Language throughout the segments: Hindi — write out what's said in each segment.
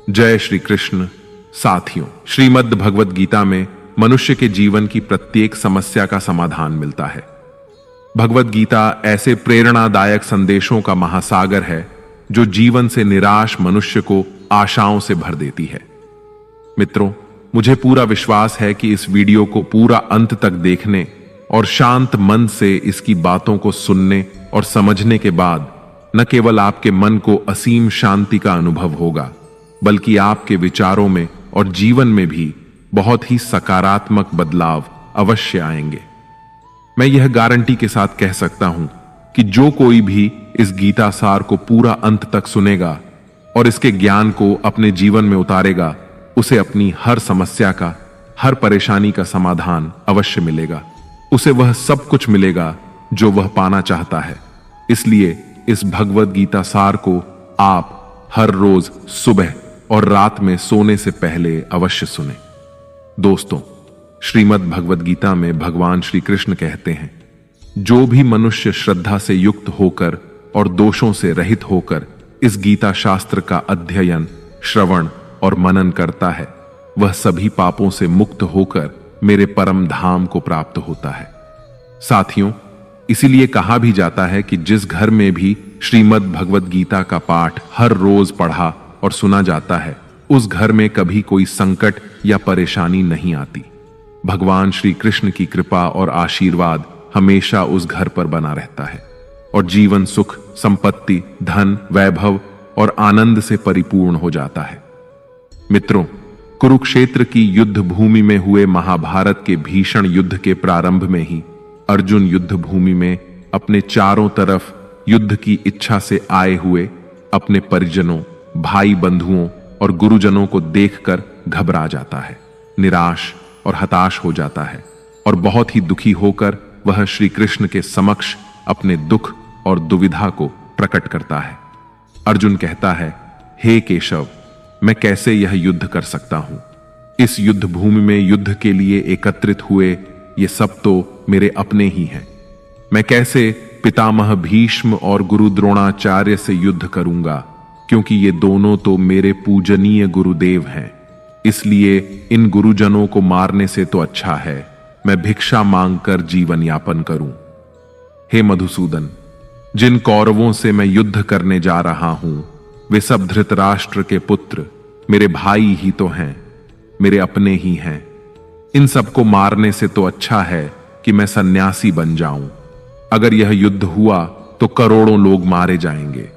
जय श्री कृष्ण। साथियों, श्रीमद् भगवद गीता में मनुष्य के जीवन की प्रत्येक समस्या का समाधान मिलता है। भगवद गीता ऐसे प्रेरणादायक संदेशों का महासागर है जो जीवन से निराश मनुष्य को आशाओं से भर देती है। मित्रों, मुझे पूरा विश्वास है कि इस वीडियो को पूरा अंत तक देखने और शांत मन से इसकी बातों को सुनने और समझने के बाद न केवल आपके मन को असीम शांति का अनुभव होगा, बल्कि आपके विचारों में और जीवन में भी बहुत ही सकारात्मक बदलाव अवश्य आएंगे। मैं यह गारंटी के साथ कह सकता हूं कि जो कोई भी इस गीता सार को पूरा अंत तक सुनेगा और इसके ज्ञान को अपने जीवन में उतारेगा, उसे अपनी हर समस्या का, हर परेशानी का समाधान अवश्य मिलेगा। उसे वह सब कुछ मिलेगा जो वह पाना चाहता है। इसलिए इस भगवद गीता सार को आप हर रोज सुबह और रात में सोने से पहले अवश्य सुने। दोस्तों, श्रीमद् भगवद गीता में भगवान श्री कृष्ण कहते हैं, जो भी मनुष्य श्रद्धा से युक्त होकर और दोषों से रहित होकर इस गीता शास्त्र का अध्ययन, श्रवण और मनन करता है, वह सभी पापों से मुक्त होकर मेरे परम धाम को प्राप्त होता है। साथियों, इसीलिए कहा भी जाता है कि जिस घर में भी श्रीमद् भगवद गीता का पाठ हर रोज पढ़ा और सुना जाता है, उस घर में कभी कोई संकट या परेशानी नहीं आती। भगवान श्री कृष्ण की कृपा और आशीर्वाद हमेशा उस घर पर बना रहता है और जीवन सुख, संपत्ति, धन, वैभव और आनंद से परिपूर्ण हो जाता है। मित्रों, कुरुक्षेत्र की युद्ध भूमि में हुए महाभारत के भीषण युद्ध के प्रारंभ में ही अर्जुन युद्ध भूमि में अपने चारों तरफ युद्ध की इच्छा से आए हुए अपने परिजनों, भाई बंधुओं और गुरुजनों को देखकर घबरा जाता है, निराश और हताश हो जाता है और बहुत ही दुखी होकर वह श्री कृष्ण के समक्ष अपने दुख और दुविधा को प्रकट करता है। अर्जुन कहता है, हे केशव, मैं कैसे यह युद्ध कर सकता हूं? इस युद्ध भूमि में युद्ध के लिए एकत्रित हुए ये सब तो मेरे अपने ही हैं। मैं कैसे पितामह भीष्म और गुरु द्रोणाचार्य से युद्ध करूंगा, क्योंकि ये दोनों तो मेरे पूजनीय गुरुदेव हैं। इसलिए इन गुरुजनों को मारने से तो अच्छा है मैं भिक्षा मांगकर जीवन यापन करूं। हे मधुसूदन, जिन कौरवों से मैं युद्ध करने जा रहा हूं, वे सब धृतराष्ट्र के पुत्र मेरे भाई ही तो हैं, मेरे अपने ही हैं। इन सबको मारने से तो अच्छा है कि मैं सन्यासी बन जाऊं। अगर यह युद्ध हुआ तो करोड़ों लोग मारे जाएंगे।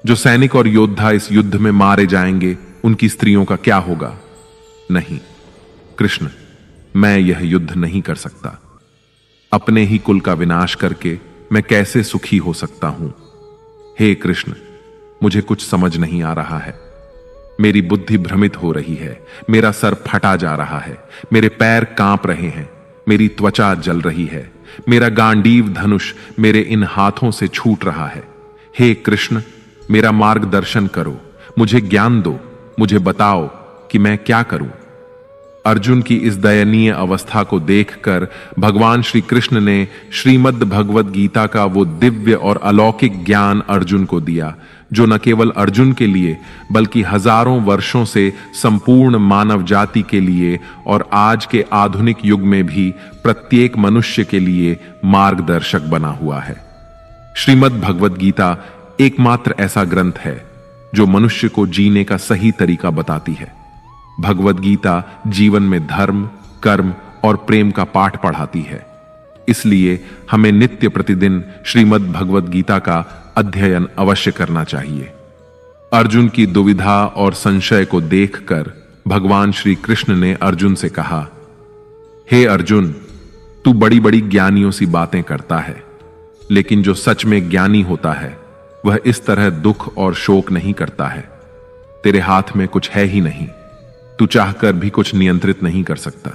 जो सैनिक और योद्धा इस युद्ध में मारे जाएंगे, उनकी स्त्रियों का क्या होगा? नहीं कृष्ण, मैं यह युद्ध नहीं कर सकता। अपने ही कुल का विनाश करके मैं कैसे सुखी हो सकता हूं? हे कृष्ण, मुझे कुछ समझ नहीं आ रहा है। मेरी बुद्धि भ्रमित हो रही है, मेरा सर फटा जा रहा है, मेरे पैर कांप रहे हैं, मेरी त्वचा जल रही है, मेरा गांडीव धनुष मेरे इन हाथों से छूट रहा है। हे कृष्ण, मेरा मार्गदर्शन करो, मुझे ज्ञान दो, मुझे बताओ कि मैं क्या करूं। अर्जुन की इस दयनीय अवस्था को देखकर भगवान श्री कृष्ण ने श्रीमद् भगवद गीता का वो दिव्य और अलौकिक ज्ञान अर्जुन को दिया, जो न केवल अर्जुन के लिए बल्कि हजारों वर्षों से संपूर्ण मानव जाति के लिए और आज के आधुनिक युग में भी प्रत्येक मनुष्य के लिए मार्गदर्शक बना हुआ है। श्रीमद् भगवद गीता एकमात्र ऐसा ग्रंथ है जो मनुष्य को जीने का सही तरीका बताती है। भगवद गीता जीवन में धर्म, कर्म और प्रेम का पाठ पढ़ाती है। इसलिए हमें नित्य प्रतिदिन श्रीमद् भगवद गीता का अध्ययन अवश्य करना चाहिए। अर्जुन की दुविधा और संशय को देखकर भगवान श्री कृष्ण ने अर्जुन से कहा, हे अर्जुन, तू बड़ी बड़ी ज्ञानियों सी बातें करता है, लेकिन जो सच में ज्ञानी होता है वह इस तरह दुख और शोक नहीं करता है। तेरे हाथ में कुछ है ही नहीं, तू चाहकर भी कुछ नियंत्रित नहीं कर सकता।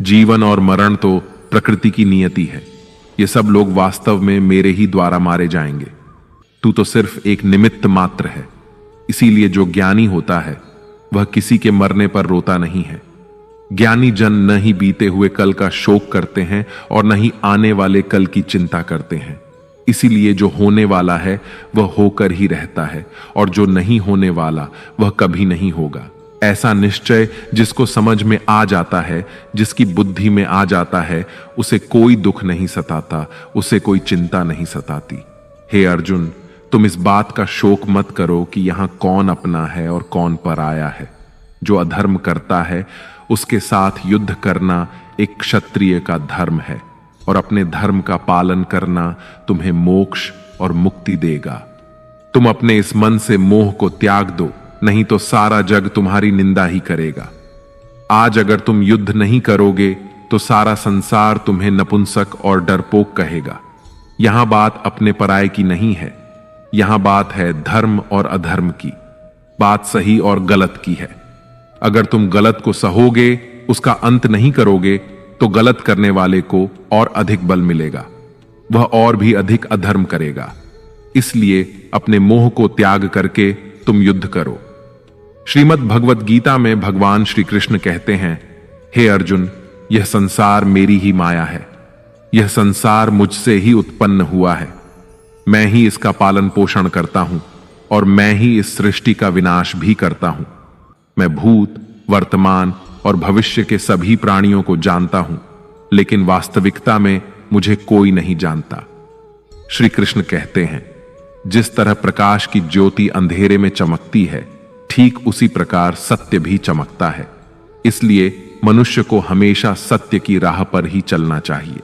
जीवन और मरण तो प्रकृति की नियति है। ये सब लोग वास्तव में मेरे ही द्वारा मारे जाएंगे। तू तो सिर्फ एक निमित्त मात्र है। इसीलिए जो ज्ञानी होता है वह किसी के मरने पर रोता नहीं है। ज्ञानी जन न ही बीते हुए कल का शोक करते हैं और न ही आने वाले कल की चिंता करते हैं। इसीलिए जो होने वाला है वह होकर ही रहता है, और जो नहीं होने वाला वह कभी नहीं होगा। ऐसा निश्चय जिसको समझ में आ जाता है, जिसकी बुद्धि में आ जाता है, उसे कोई दुख नहीं सताता, उसे कोई चिंता नहीं सताती। हे अर्जुन, तुम इस बात का शोक मत करो कि यहां कौन अपना है और कौन पराया है। जो अधर्म करता है उसके साथ युद्ध करना एक क्षत्रिय का धर्म है, और अपने धर्म का पालन करना तुम्हें मोक्ष और मुक्ति देगा। तुम अपने इस मन से मोह को त्याग दो, नहीं तो सारा जग तुम्हारी निंदा ही करेगा। आज अगर तुम युद्ध नहीं करोगे तो सारा संसार तुम्हें नपुंसक और डरपोक कहेगा। यहां बात अपने पराये की नहीं है, यहां बात है धर्म और अधर्म की, बात सही और गलत की है। अगर तुम गलत को सहोगे, उसका अंत नहीं करोगे, तो गलत करने वाले को और अधिक बल मिलेगा, वह और भी अधिक अधर्म करेगा। इसलिए अपने मोह को त्याग करके तुम युद्ध करो। श्रीमद् भगवत गीता में भगवान श्री कृष्ण कहते हैं, हे अर्जुन, यह संसार मेरी ही माया है, यह संसार मुझसे ही उत्पन्न हुआ है। मैं ही इसका पालन पोषण करता हूं और मैं ही इस सृष्टि का विनाश भी करता हूं। मैं भूत, वर्तमान और भविष्य के सभी प्राणियों को जानता हूं, लेकिन वास्तविकता में मुझे कोई नहीं जानता। श्री कृष्ण कहते हैं, जिस तरह प्रकाश की ज्योति अंधेरे में चमकती है, ठीक उसी प्रकार सत्य भी चमकता है। इसलिए मनुष्य को हमेशा सत्य की राह पर ही चलना चाहिए।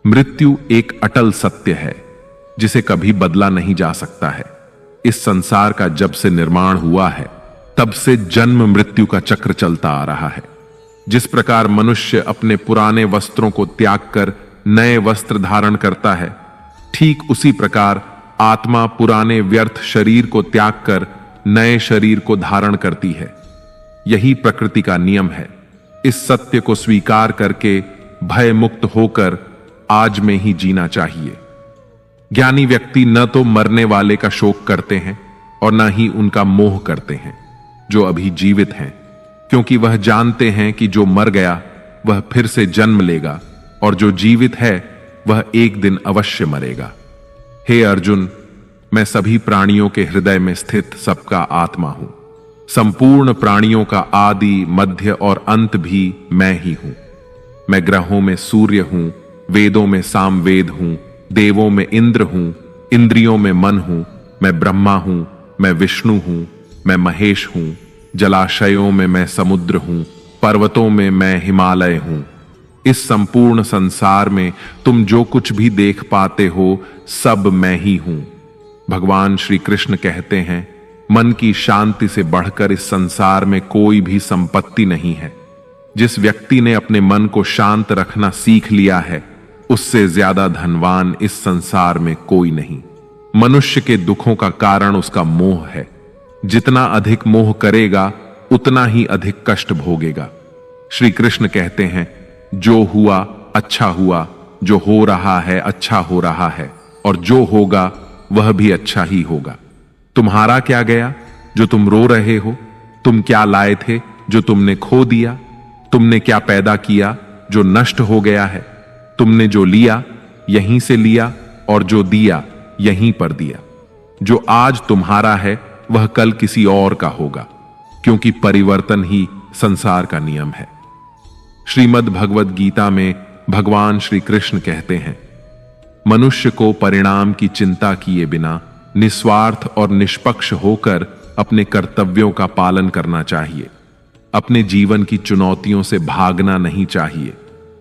मृत्यु एक अटल सत्य है जिसे कभी बदला नहीं जा सकता है। इस संसार का जब से निर्माण हुआ है, तब से जन्म मृत्यु का चक्र चलता आ रहा है। जिस प्रकार मनुष्य अपने पुराने वस्त्रों को त्याग कर नए वस्त्र धारण करता है, ठीक उसी प्रकार आत्मा पुराने व्यर्थ शरीर को त्याग कर नए शरीर को धारण करती है। यही प्रकृति का नियम है। इस सत्य को स्वीकार करके भय मुक्त होकर आज में ही जीना चाहिए। ज्ञानी व्यक्ति न तो मरने वाले का शोक करते हैं और न ही उनका मोह करते हैं जो अभी जीवित हैं, क्योंकि वह जानते हैं कि जो मर गया वह फिर से जन्म लेगा और जो जीवित है वह एक दिन अवश्य मरेगा। हे अर्जुन, मैं सभी प्राणियों के हृदय में स्थित सबका आत्मा हूं। संपूर्ण प्राणियों का आदि, मध्य और अंत भी मैं ही हूं। मैं ग्रहों में सूर्य हूं, वेदों में सामवेद हूं, देवों में इंद्र हूं, इंद्रियों में मन हूं, मैं ब्रह्मा हूं, मैं विष्णु हूं, मैं महेश हूं, जलाशयों में मैं समुद्र हूं, पर्वतों में मैं हिमालय हूं। इस संपूर्ण संसार में तुम जो कुछ भी देख पाते हो सब मैं ही हूं। भगवान श्री कृष्ण कहते हैं, मन की शांति से बढ़कर इस संसार में कोई भी संपत्ति नहीं है। जिस व्यक्ति ने अपने मन को शांत रखना सीख लिया है, उससे ज्यादा धनवान इस संसार में कोई नहीं। मनुष्य के दुखों का कारण उसका मोह है। जितना अधिक मोह करेगा उतना ही अधिक कष्ट भोगेगा। श्री कृष्ण कहते हैं, जो हुआ अच्छा हुआ, जो हो रहा है अच्छा हो रहा है, और जो होगा वह भी अच्छा ही होगा। तुम्हारा क्या गया जो तुम रो रहे हो? तुम क्या लाए थे जो तुमने खो दिया? तुमने क्या पैदा किया जो नष्ट हो गया है? तुमने जो लिया यहीं से लिया और जो दिया यहीं पर दिया। जो आज तुम्हारा है वह कल किसी और का होगा, क्योंकि परिवर्तन ही संसार का नियम है। श्रीमद् भगवत गीता में भगवान श्री कृष्ण कहते हैं, मनुष्य को परिणाम की चिंता किए बिना निस्वार्थ और निष्पक्ष होकर अपने कर्तव्यों का पालन करना चाहिए। अपने जीवन की चुनौतियों से भागना नहीं चाहिए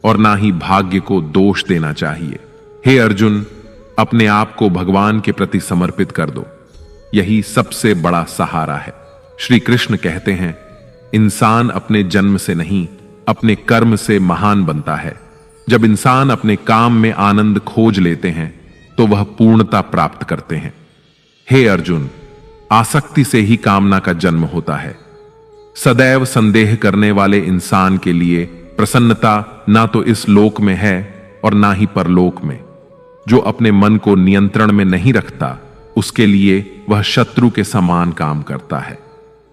और ना ही भाग्य को दोष देना चाहिए। हे अर्जुन, अपने आप को भगवान के प्रति समर्पित कर दो, यही सबसे बड़ा सहारा है। श्री कृष्ण कहते हैं, इंसान अपने जन्म से नहीं अपने कर्म से महान बनता है। जब इंसान अपने काम में आनंद खोज लेते हैं तो वह पूर्णता प्राप्त करते हैं। हे अर्जुन, आसक्ति से ही कामना का जन्म होता है। सदैव संदेह करने वाले इंसान के लिए प्रसन्नता ना तो इस लोक में है और ना ही परलोक में। जो अपने मन को नियंत्रण में नहीं रखता, उसके लिए वह शत्रु के समान काम करता है।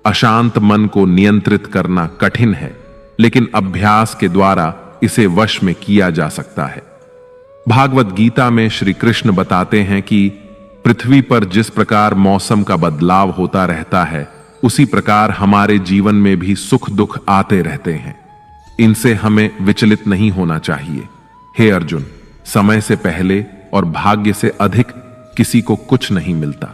अशांत मन को नियंत्रित करना कठिन है, लेकिन अभ्यास के द्वारा इसे वश में किया जा सकता है। भागवत गीता में श्री कृष्ण बताते हैं कि पृथ्वी पर जिस प्रकार मौसम का बदलाव होता रहता है, उसी प्रकार हमारे जीवन में भी सुख दुख आते रहते हैं। इनसे हमें विचलित नहीं होना चाहिए। हे अर्जुन, समय से पहले और भाग्य से अधिक किसी को कुछ नहीं मिलता।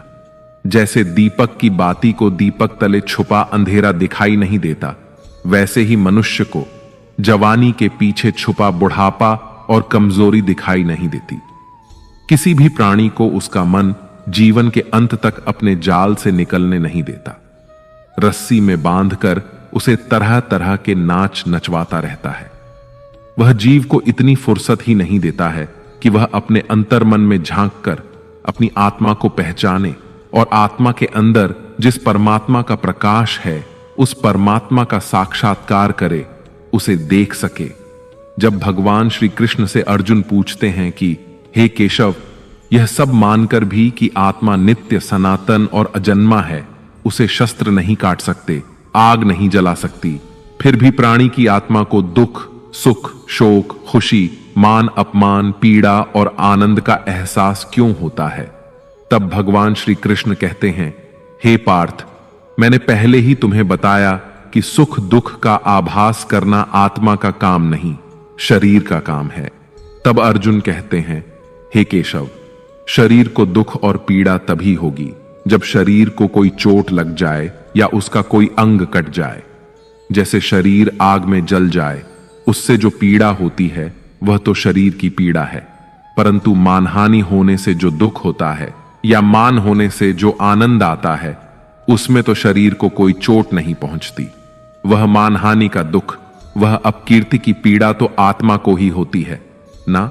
जैसे दीपक की बाती को दीपक तले छुपा अंधेरा दिखाई नहीं देता, वैसे ही मनुष्य को जवानी के पीछे छुपा बुढ़ापा और कमजोरी दिखाई नहीं देती। किसी भी प्राणी को उसका मन जीवन के अंत तक अपने जाल से निकलने नहीं देता। रस्सी में बांधकर उसे तरह तरह के नाच नचवाता रहता है। वह जीव को इतनी फुर्सत ही नहीं देता है कि वह अपने अंतर्मन में झांक कर अपनी आत्मा को पहचाने और आत्मा के अंदर जिस परमात्मा का प्रकाश है, उस परमात्मा का साक्षात्कार करे, उसे देख सके। जब भगवान श्री कृष्ण से अर्जुन पूछते हैं कि हे केशव, यह सब मानकर भी कि आत्मा नित्य सनातन और अजन्मा है, उसे शस्त्र नहीं काट सकते, आग नहीं जला सकती, फिर भी प्राणी की आत्मा को दुख, सुख, शोक, खुशी, मान अपमान, पीड़ा और आनंद का एहसास क्यों होता है? तब भगवान श्री कृष्ण कहते हैं, हे पार्थ, मैंने पहले ही तुम्हें बताया कि सुख दुख का आभास करना आत्मा का काम नहीं, शरीर का काम है। तब अर्जुन कहते हैं, हे केशव, शरीर को दुख और पीड़ा तभी होगी जब शरीर को कोई चोट लग जाए या उसका कोई अंग कट जाए। जैसे शरीर आग में जल जाए, उससे जो पीड़ा होती है वह तो शरीर की पीड़ा है, परंतु मानहानि होने से जो दुख होता है या मान होने से जो आनंद आता है, उसमें तो शरीर को कोई चोट नहीं पहुंचती। वह मानहानि का दुख, वह अपकीर्ति की पीड़ा तो आत्मा को ही होती है ना।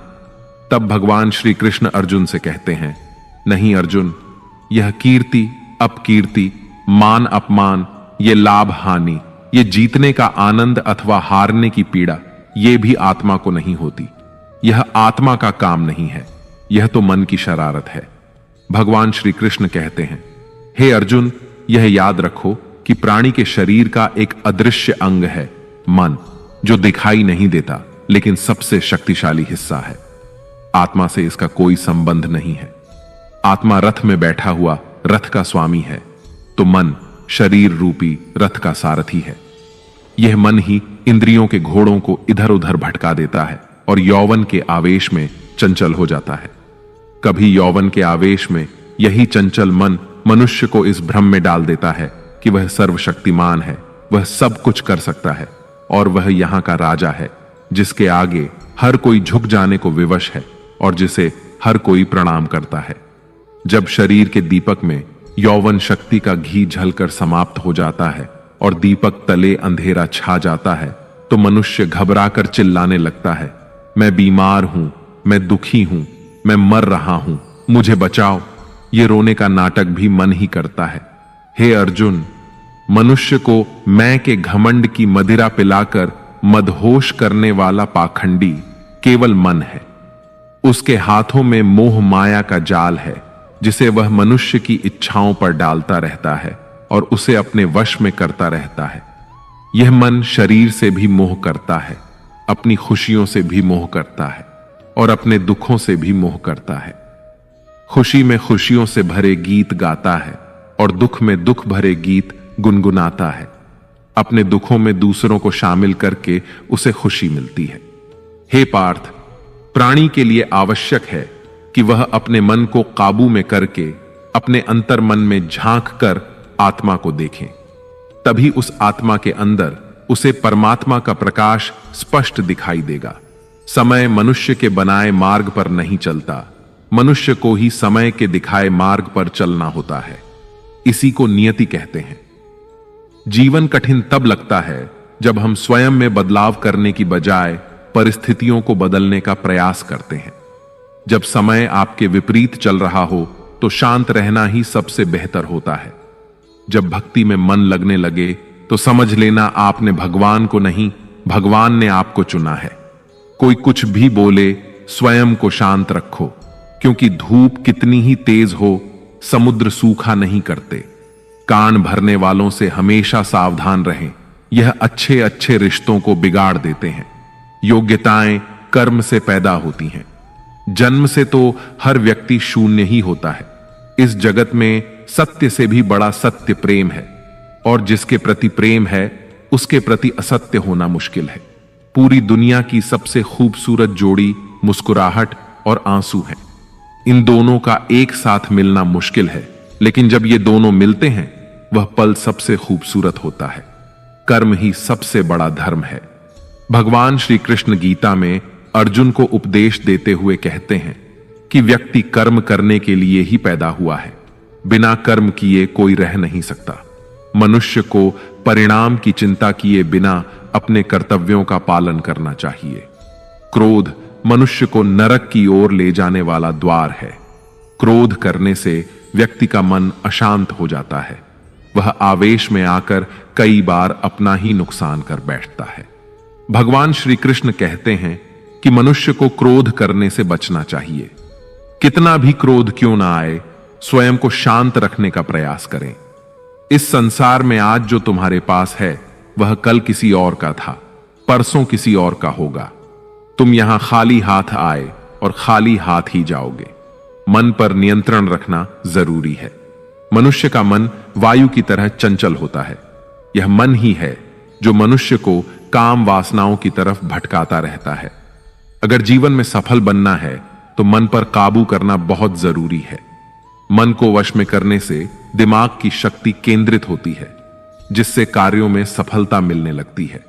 तब भगवान श्री कृष्ण अर्जुन से कहते हैं, नहीं अर्जुन, यह कीर्ति अपकीर्ति, मान अपमान, ये लाभ हानि, ये जीतने का आनंद अथवा हारने की पीड़ा, ये भी आत्मा को नहीं होती। यह आत्मा का काम नहीं है, यह तो मन की शरारत है। भगवान श्री कृष्ण कहते हैं, हे अर्जुन, यह याद रखो कि प्राणी के शरीर का एक अदृश्य अंग है, मन, जो दिखाई नहीं देता लेकिन सबसे शक्तिशाली हिस्सा है। आत्मा से इसका कोई संबंध नहीं है। आत्मा रथ में बैठा हुआ रथ का स्वामी है, तो मन शरीर रूपी रथ का सारथी है। यह मन ही इंद्रियों के घोड़ों को इधर उधर भटका देता है और यौवन के आवेश में चंचल हो जाता है। कभी यौवन के आवेश में यही चंचल मन मनुष्य को इस भ्रम में डाल देता है कि वह सर्वशक्तिमान है, वह सब कुछ कर सकता है और वह यहां का राजा है, जिसके आगे हर कोई झुक जाने को विवश है और जिसे हर कोई प्रणाम करता है। जब शरीर के दीपक में यौवन शक्ति का घी झलकर समाप्त हो जाता है और दीपक तले अंधेरा छा जाता है, तो मनुष्य घबराकर चिल्लाने लगता है, मैं बीमार हूं, मैं दुखी हूं, मैं मर रहा हूं, मुझे बचाओ। ये रोने का नाटक भी मन ही करता है। हे अर्जुन, मनुष्य को मैं के घमंड की मदिरा पिलाकर मदहोश करने वाला पाखंडी केवल मन है। उसके हाथों में मोह माया का जाल है, जिसे वह मनुष्य की इच्छाओं पर डालता रहता है और उसे अपने वश में करता रहता है। यह मन शरीर से भी मोह करता है, अपनी खुशियों से भी मोह करता है और अपने दुखों से भी मोह करता है। खुशी में खुशियों से भरे गीत गाता है और दुख में दुख भरे गीत गुनगुनाता है। अपने दुखों में दूसरों को शामिल करके उसे खुशी मिलती है। हे पार्थ, प्राणी के लिए आवश्यक है कि वह अपने मन को काबू में करके अपने अंतर मन में झांक कर आत्मा को देखें। तभी उस आत्मा के अंदर उसे परमात्मा का प्रकाश स्पष्ट दिखाई देगा। समय मनुष्य के बनाए मार्ग पर नहीं चलता, मनुष्य को ही समय के दिखाए मार्ग पर चलना होता है। इसी को नियति कहते हैं। जीवन कठिन तब लगता है जब हम स्वयं में बदलाव करने की बजाय परिस्थितियों को बदलने का प्रयास करते हैं। जब समय आपके विपरीत चल रहा हो तो शांत रहना ही सबसे बेहतर होता है। जब भक्ति में मन लगने लगे तो समझ लेना आपने भगवान को नहीं, भगवान ने आपको चुना है। कोई कुछ भी बोले, स्वयं को शांत रखो, क्योंकि धूप कितनी ही तेज हो, समुद्र सूखा नहीं करते। कान भरने वालों से हमेशा सावधान रहें, यह अच्छे अच्छे रिश्तों को बिगाड़ देते हैं। योग्यताएं कर्म से पैदा होती हैं। जन्म से तो हर व्यक्ति शून्य ही होता है। इस जगत में सत्य से भी बड़ा सत्य प्रेम है, और जिसके प्रति प्रेम है उसके प्रति असत्य होना मुश्किल है। पूरी दुनिया की सबसे खूबसूरत जोड़ी मुस्कुराहट और आंसू है। इन दोनों का एक साथ मिलना मुश्किल है, लेकिन जब ये दोनों मिलते हैं वह पल सबसे खूबसूरत होता है। कर्म ही सबसे बड़ा धर्म है। भगवान श्री कृष्ण गीता में अर्जुन को उपदेश देते हुए कहते हैं कि व्यक्ति कर्म करने के लिए ही पैदा हुआ है। बिना कर्म किए कोई रह नहीं सकता। मनुष्य को परिणाम की चिंता किए बिना अपने कर्तव्यों का पालन करना चाहिए। क्रोध मनुष्य को नरक की ओर ले जाने वाला द्वार है। क्रोध करने से व्यक्ति का मन अशांत हो जाता है। वह आवेश में आकर कई बार अपना ही नुकसान कर बैठता है। भगवान श्री कृष्ण कहते हैं कि मनुष्य को क्रोध करने से बचना चाहिए। कितना भी क्रोध क्यों ना आए, स्वयं को शांत रखने का प्रयास करें। इस संसार में आज जो तुम्हारे पास है वह कल किसी और का था, परसों किसी और का होगा। तुम यहां खाली हाथ आए और खाली हाथ ही जाओगे। मन पर नियंत्रण रखना जरूरी है। मनुष्य का मन वायु की तरह चंचल होता है। यह मन ही है जो मनुष्य को काम वासनाओं की तरफ भटकाता रहता है। अगर जीवन में सफल बनना है तो मन पर काबू करना बहुत जरूरी है। मन को वश में करने से दिमाग की शक्ति केंद्रित होती है, जिससे कार्यों में सफलता मिलने लगती है।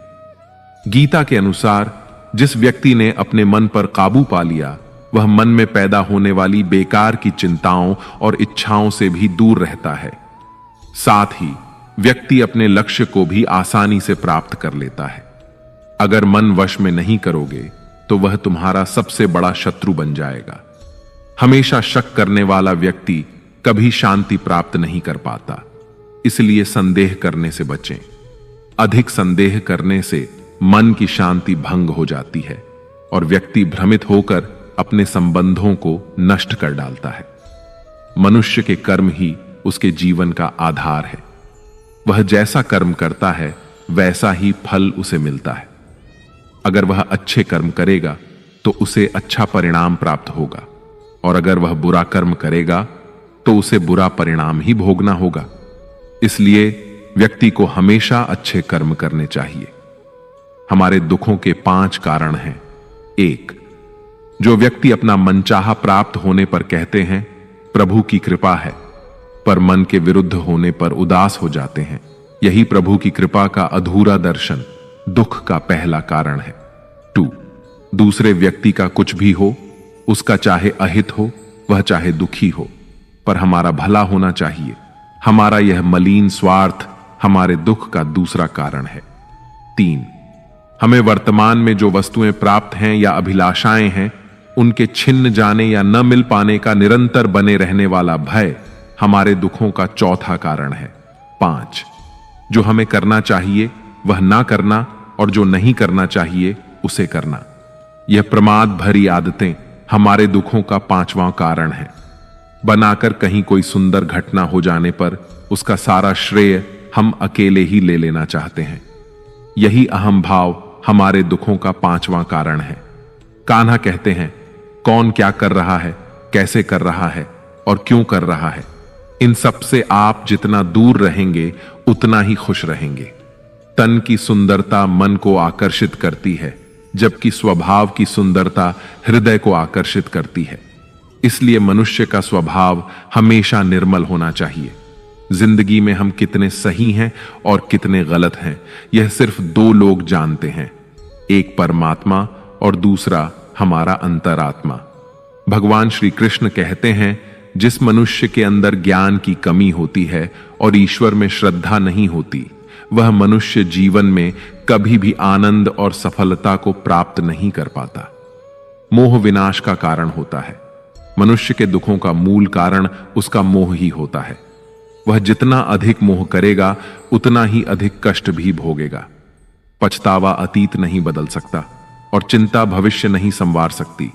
गीता के अनुसार जिस व्यक्ति ने अपने मन पर काबू पा लिया वह मन में पैदा होने वाली बेकार की चिंताओं और इच्छाओं से भी दूर रहता है। साथ ही व्यक्ति अपने लक्ष्य को भी आसानी से प्राप्त कर लेता है। अगर मन वश में नहीं करोगे तो वह तुम्हारा सबसे बड़ा शत्रु बन जाएगा। हमेशा शक करने वाला व्यक्ति कभी शांति प्राप्त नहीं कर पाता। इसलिए संदेह करने से बचें। अधिक संदेह करने से मन की शांति भंग हो जाती है और व्यक्ति भ्रमित होकर अपने संबंधों को नष्ट कर डालता है। मनुष्य के कर्म ही उसके जीवन का आधार है। वह जैसा कर्म करता है वैसा ही फल उसे मिलता है। अगर वह अच्छे कर्म करेगा तो उसे अच्छा परिणाम प्राप्त होगा, और अगर वह बुरा कर्म करेगा तो उसे बुरा परिणाम ही भोगना होगा। इसलिए व्यक्ति को हमेशा अच्छे कर्म करने चाहिए। हमारे दुखों के 5 कारण हैं। 1. जो व्यक्ति अपना मनचाहा प्राप्त होने पर कहते हैं प्रभु की कृपा है, पर मन के विरुद्ध होने पर उदास हो जाते हैं। यही प्रभु की कृपा का अधूरा दर्शन दुख का पहला कारण है। 2. दूसरे व्यक्ति का कुछ भी हो, उसका चाहे अहित हो वह चाहे दुखी हो, पर हमारा भला होना चाहिए। हमारा यह मलिन स्वार्थ हमारे दुख का दूसरा कारण है। 3. हमें वर्तमान में जो वस्तुएं प्राप्त हैं या अभिलाषाएं हैं उनके छिन्न जाने या न मिल पाने का निरंतर बने रहने वाला भय हमारे दुखों का चौथा कारण है। 5. जो हमें करना चाहिए वह ना करना और जो नहीं करना चाहिए उसे करना। यह प्रमाद भरी आदतें हमारे दुखों का 5वां कारण है। बनाकर कहीं कोई सुंदर घटना हो जाने पर उसका सारा श्रेय हम अकेले ही ले लेना चाहते हैं। यही अहम भाव हमारे दुखों का 5वां कारण है। कान्हा कहते हैं कौन क्या कर रहा है, कैसे कर रहा है और क्यों कर रहा है, इन सब से आप जितना दूर रहेंगे उतना ही खुश रहेंगे। तन की सुंदरता मन को आकर्षित करती है, जबकि स्वभाव की सुंदरता हृदय को आकर्षित करती है। इसलिए मनुष्य का स्वभाव हमेशा निर्मल होना चाहिए। जिंदगी में हम कितने सही हैं और कितने गलत हैं यह सिर्फ 2 लोग जानते हैं, एक परमात्मा और दूसरा हमारा अंतरात्मा। भगवान श्री कृष्ण कहते हैं जिस मनुष्य के अंदर ज्ञान की कमी होती है और ईश्वर में श्रद्धा नहीं होती वह मनुष्य जीवन में कभी भी आनंद और सफलता को प्राप्त नहीं कर पाता। मोह विनाश का कारण होता है। मनुष्य के दुखों का मूल कारण उसका मोह ही होता है। वह जितना अधिक मोह करेगा उतना ही अधिक कष्ट भी भोगेगा। पछतावा अतीत नहीं बदल सकता और चिंता भविष्य नहीं संवार सकती।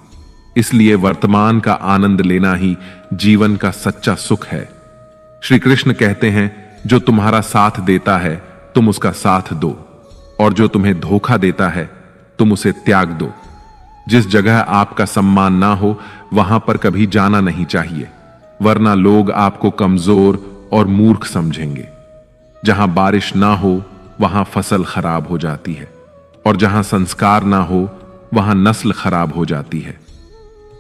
इसलिए वर्तमान का आनंद लेना ही जीवन का सच्चा सुख है। श्री कृष्ण कहते हैं जो तुम्हारा साथ देता है तुम उसका साथ दो, और जो तुम्हें धोखा देता है तुम उसे त्याग दो। जिस जगह आपका सम्मान ना हो वहां पर कभी जाना नहीं चाहिए, वरना लोग आपको कमजोर और मूर्ख समझेंगे। जहां बारिश ना हो वहां फसल खराब हो जाती है, और जहां संस्कार ना हो वहां नस्ल खराब हो जाती है।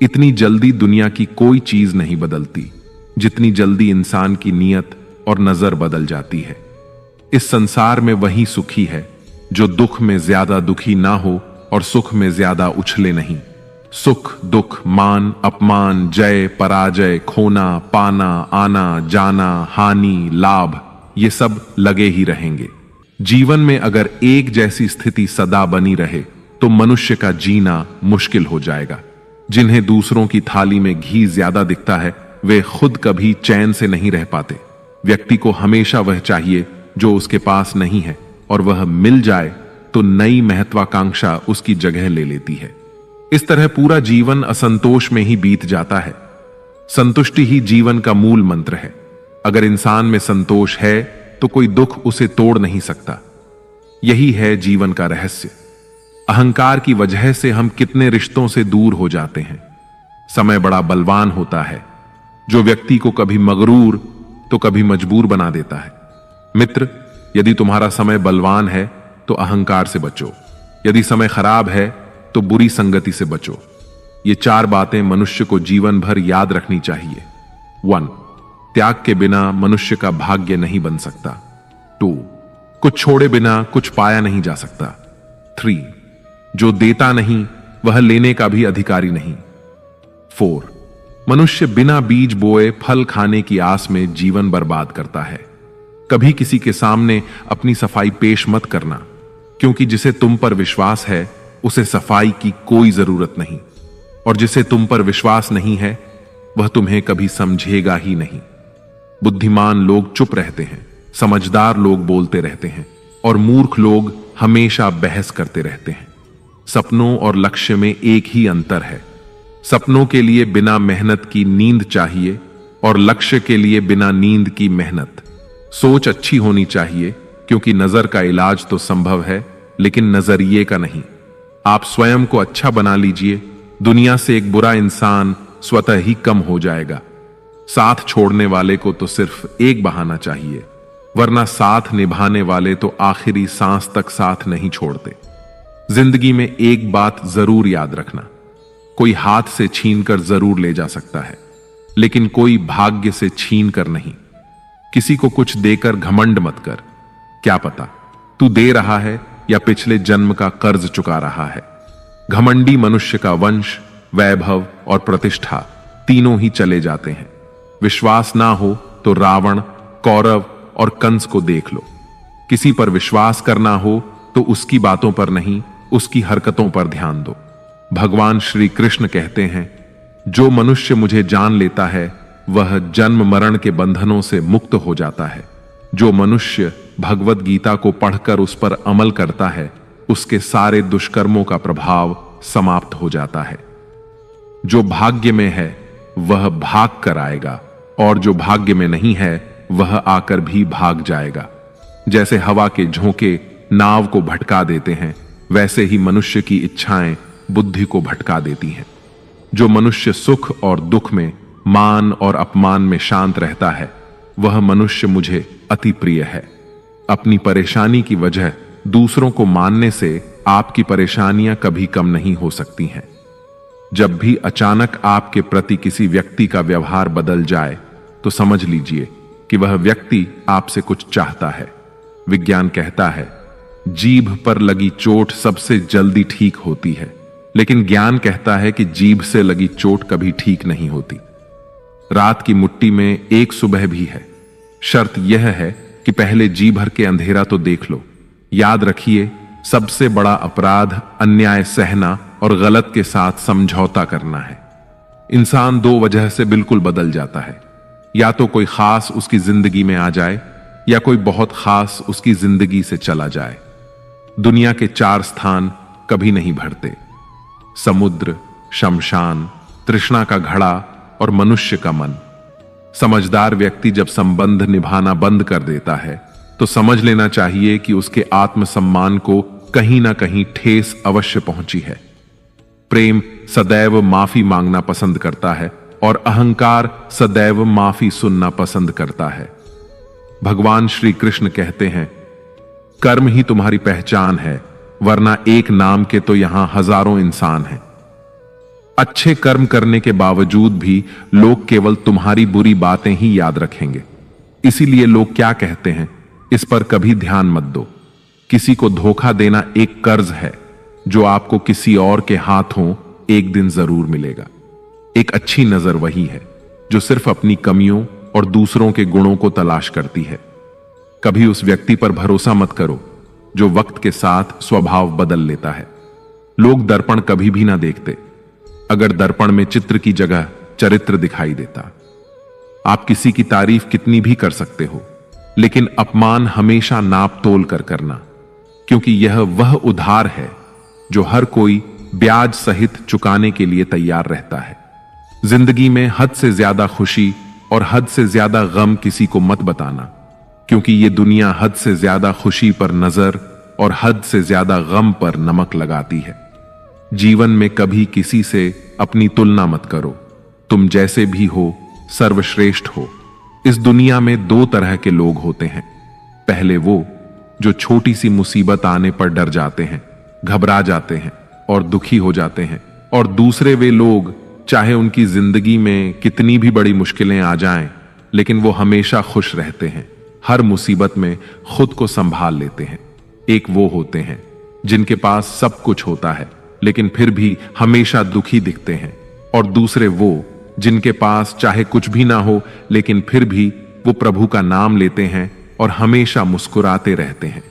इतनी जल्दी दुनिया की कोई चीज नहीं बदलती जितनी जल्दी इंसान की नीयत और नजर बदल जाती है। इस संसार में वही सुखी है जो दुख में ज्यादा दुखी ना हो और सुख में ज्यादा उछले नहीं। सुख दुख, मान अपमान, जय पराजय, खोना पाना, आना जाना, हानि लाभ, ये सब लगे ही रहेंगे। जीवन में अगर एक जैसी स्थिति सदा बनी रहे तो मनुष्य का जीना मुश्किल हो जाएगा। जिन्हें दूसरों की थाली में घी ज्यादा दिखता है वे खुद कभी चैन से नहीं रह पाते। व्यक्ति को हमेशा वह चाहिए जो उसके पास नहीं है, और वह मिल जाए तो नई महत्वाकांक्षा उसकी जगह ले लेती है। इस तरह पूरा जीवन असंतोष में ही बीत जाता है। संतुष्टि ही जीवन का मूल मंत्र है। अगर इंसान में संतोष है तो कोई दुख उसे तोड़ नहीं सकता। यही है जीवन का रहस्य। अहंकार की वजह से हम कितने रिश्तों से दूर हो जाते हैं। समय बड़ा बलवान होता है जो व्यक्ति को कभी मगरूर तो कभी मजबूर बना देता है। मित्र, यदि तुम्हारा समय बलवान है तो अहंकार से बचो, यदि समय खराब है तो बुरी संगति से बचो। ये 4 बातें मनुष्य को जीवन भर याद रखनी चाहिए। 1. त्याग के बिना मनुष्य का भाग्य नहीं बन सकता। 2. कुछ छोड़े बिना कुछ पाया नहीं जा सकता। 3. जो देता नहीं वह लेने का भी अधिकारी नहीं। 4. मनुष्य बिना बीज बोए फल खाने की आस में जीवन बर्बाद करता है। कभी किसी के सामने अपनी सफाई पेश मत करना, क्योंकि जिसे तुम पर विश्वास है उसे सफाई की कोई जरूरत नहीं, और जिसे तुम पर विश्वास नहीं है वह तुम्हें कभी समझेगा ही नहीं। बुद्धिमान लोग चुप रहते हैं, समझदार लोग बोलते रहते हैं, और मूर्ख लोग हमेशा बहस करते रहते हैं। सपनों और लक्ष्य में एक ही अंतर है। सपनों के लिए बिना मेहनत की नींद चाहिए, और लक्ष्य के लिए बिना नींद की मेहनत। सोच अच्छी होनी चाहिए, क्योंकि नजर का इलाज तो संभव है लेकिन नजरिए का नहीं। आप स्वयं को अच्छा बना लीजिए, दुनिया से एक बुरा इंसान स्वतः ही कम हो जाएगा। साथ छोड़ने वाले को तो सिर्फ एक बहाना चाहिए, वरना साथ निभाने वाले तो आखिरी सांस तक साथ नहीं छोड़ते। जिंदगी में एक बात जरूर याद रखना, कोई हाथ से छीनकर जरूर ले जा सकता है, लेकिन कोई भाग्य से छीन कर नहीं। किसी को कुछ देकर घमंड मत कर। क्या पता तू दे रहा है या पिछले जन्म का कर्ज चुका रहा है। घमंडी मनुष्य का वंश, वैभव और प्रतिष्ठा तीनों ही चले जाते हैं। विश्वास ना हो तो रावण, कौरव और कंस को देख लो। किसी पर विश्वास करना हो तो उसकी बातों पर नहीं, उसकी हरकतों पर ध्यान दो। भगवान श्री कृष्ण कहते हैं, जो मनुष्य मुझे जान लेता है वह जन्म मरण के बंधनों से मुक्त हो जाता है। जो मनुष्य भगवत गीता को पढ़कर उस पर अमल करता है उसके सारे दुष्कर्मों का प्रभाव समाप्त हो जाता है। जो भाग्य में है वह भाग कर आएगा, और जो भाग्य में नहीं है वह आकर भी भाग जाएगा। जैसे हवा के झोंके नाव को भटका देते हैं, वैसे ही मनुष्य की इच्छाएं बुद्धि को भटका देती हैं। जो मनुष्य सुख और दुख में, मान और अपमान में शांत रहता है वह मनुष्य मुझे अति प्रिय है। अपनी परेशानी की वजह दूसरों को मानने से आपकी परेशानियां कभी कम नहीं हो सकती हैं। जब भी अचानक आपके प्रति किसी व्यक्ति का व्यवहार बदल जाए तो समझ लीजिए कि वह व्यक्ति आपसे कुछ चाहता है। विज्ञान कहता है, जीभ पर लगी चोट सबसे जल्दी ठीक होती है, लेकिन ज्ञान कहता है कि जीभ से लगी चोट कभी ठीक नहीं होती। रात की मुट्ठी में एक सुबह भी है। शर्त यह है कि पहले जी भर के अंधेरा तो देख लो। याद रखिए, सबसे बड़ा अपराध अन्याय सहना और गलत के साथ समझौता करना है। इंसान 2 वजह से बिल्कुल बदल जाता है, या तो कोई खास उसकी जिंदगी में आ जाए या कोई बहुत खास उसकी जिंदगी से चला जाए। दुनिया के 4 स्थान कभी नहीं भरते, समुद्र, शमशान, तृष्णा का घड़ा और मनुष्य का मन। समझदार व्यक्ति जब संबंध निभाना बंद कर देता है तो समझ लेना चाहिए कि उसके आत्मसम्मान को कहीं ना कहीं ठेस अवश्य पहुंची है। प्रेम सदैव माफी मांगना पसंद करता है और अहंकार सदैव माफी सुनना पसंद करता है। भगवान श्री कृष्ण कहते हैं, कर्म ही तुम्हारी पहचान है, वरना एक नाम के तो यहां हजारों इंसान हैं। अच्छे कर्म करने के बावजूद भी लोग केवल तुम्हारी बुरी बातें ही याद रखेंगे। इसीलिए लोग क्या कहते हैं, इस पर कभी ध्यान मत दो। किसी को धोखा देना एक कर्ज है जो आपको किसी और के हाथों एक दिन जरूर मिलेगा। एक अच्छी नजर वही है जो सिर्फ अपनी कमियों और दूसरों के गुणों को तलाश करती है। कभी उस व्यक्ति पर भरोसा मत करो जो वक्त के साथ स्वभाव बदल लेता है। लोग दर्पण कभी भी ना देखते, अगर दर्पण में चित्र की जगह चरित्र दिखाई देता। आप किसी की तारीफ कितनी भी कर सकते हो, लेकिन अपमान हमेशा नाप तोल कर करना, क्योंकि यह वह उधार है जो हर कोई ब्याज सहित चुकाने के लिए तैयार रहता है। जिंदगी में हद से ज्यादा खुशी और हद से ज्यादा गम किसी को मत बताना, क्योंकि यह दुनिया हद से ज्यादा खुशी पर नजर और हद से ज्यादा गम पर नमक लगाती है। जीवन में कभी किसी से अपनी तुलना मत करो। तुम जैसे भी हो सर्वश्रेष्ठ हो। इस दुनिया में दो तरह के लोग होते हैं। पहले वो जो छोटी सी मुसीबत आने पर डर जाते हैं, घबरा जाते हैं और दुखी हो जाते हैं, और दूसरे वे लोग चाहे उनकी जिंदगी में कितनी भी बड़ी मुश्किलें आ जाएं, लेकिन वो हमेशा खुश रहते हैं, हर मुसीबत में खुद को संभाल लेते हैं। एक वो होते हैं जिनके पास सब कुछ होता है लेकिन फिर भी हमेशा दुखी दिखते हैं, और दूसरे वो जिनके पास चाहे कुछ भी ना हो लेकिन फिर भी वो प्रभु का नाम लेते हैं और हमेशा मुस्कुराते रहते हैं।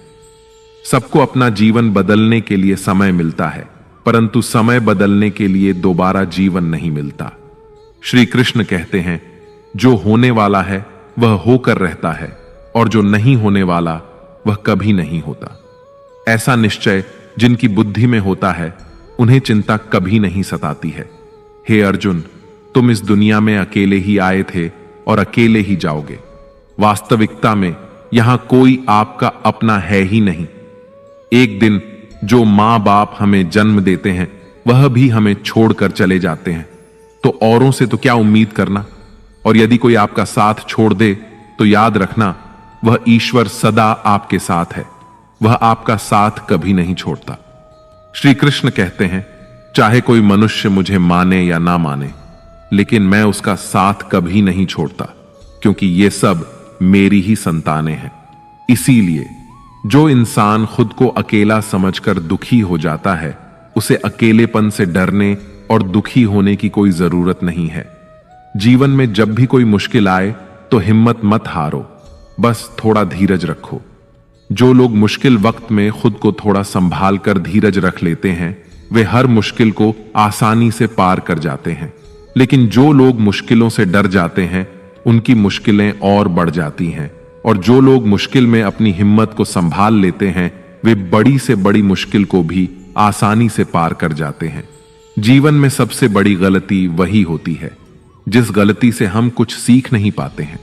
सबको अपना जीवन बदलने के लिए समय मिलता है, परंतु समय बदलने के लिए दोबारा जीवन नहीं मिलता। श्री कृष्ण कहते हैं, जो होने वाला है वह होकर रहता है और जो नहीं होने वाला वह कभी नहीं होता। ऐसा निश्चय जिनकी बुद्धि में होता है उन्हें चिंता कभी नहीं सताती है। हे अर्जुन, तुम इस दुनिया में अकेले ही आए थे और अकेले ही जाओगे। वास्तविकता में यहां कोई आपका अपना है ही नहीं। एक दिन जो मां बाप हमें जन्म देते हैं वह भी हमें छोड़कर चले जाते हैं, तो औरों से तो क्या उम्मीद करना। और यदि कोई आपका साथ छोड़ दे तो याद रखना, वह ईश्वर सदा आपके साथ है, वह आपका साथ कभी नहीं छोड़ता। श्री कृष्ण कहते हैं, चाहे कोई मनुष्य मुझे माने या ना माने, लेकिन मैं उसका साथ कभी नहीं छोड़ता, क्योंकि ये सब मेरी ही संतानें हैं। इसीलिए जो इंसान खुद को अकेला समझकर दुखी हो जाता है, उसे अकेलेपन से डरने और दुखी होने की कोई जरूरत नहीं है। जीवन में जब भी कोई मुश्किल आए तो हिम्मत मत हारो, बस थोड़ा धीरज रखो। जो लोग मुश्किल वक्त में खुद को थोड़ा संभाल कर धीरज रख लेते हैं, वे हर मुश्किल को आसानी से पार कर जाते हैं। लेकिन जो लोग मुश्किलों से डर जाते हैं, उनकी मुश्किलें और बढ़ जाती हैं, और जो लोग मुश्किल में अपनी हिम्मत को संभाल लेते हैं, वे बड़ी से बड़ी मुश्किल को भी आसानी से पार कर जाते हैं। जीवन में सबसे बड़ी गलती वही होती है जिस गलती से हम कुछ सीख नहीं पाते हैं।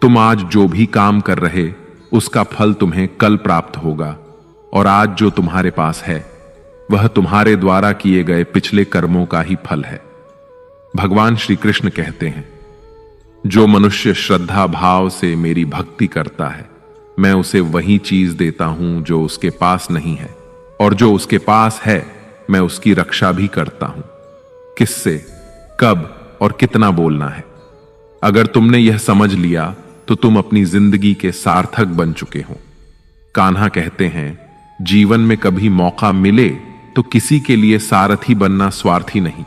तुम आज जो भी काम कर रहे, उसका फल तुम्हें कल प्राप्त होगा, और आज जो तुम्हारे पास है वह तुम्हारे द्वारा किए गए पिछले कर्मों का ही फल है। भगवान श्री कृष्ण कहते हैं, जो मनुष्य श्रद्धा भाव से मेरी भक्ति करता है, मैं उसे वही चीज देता हूं जो उसके पास नहीं है, और जो उसके पास है मैं उसकी रक्षा भी करता हूं। किससे, कब और कितना बोलना है। अगर तुमने यह समझ लिया तो तुम अपनी जिंदगी के सार्थक बन चुके हो। कान्हा कहते हैं, जीवन में कभी मौका मिले तो किसी के लिए सारथी बनना स्वार्थी नहीं।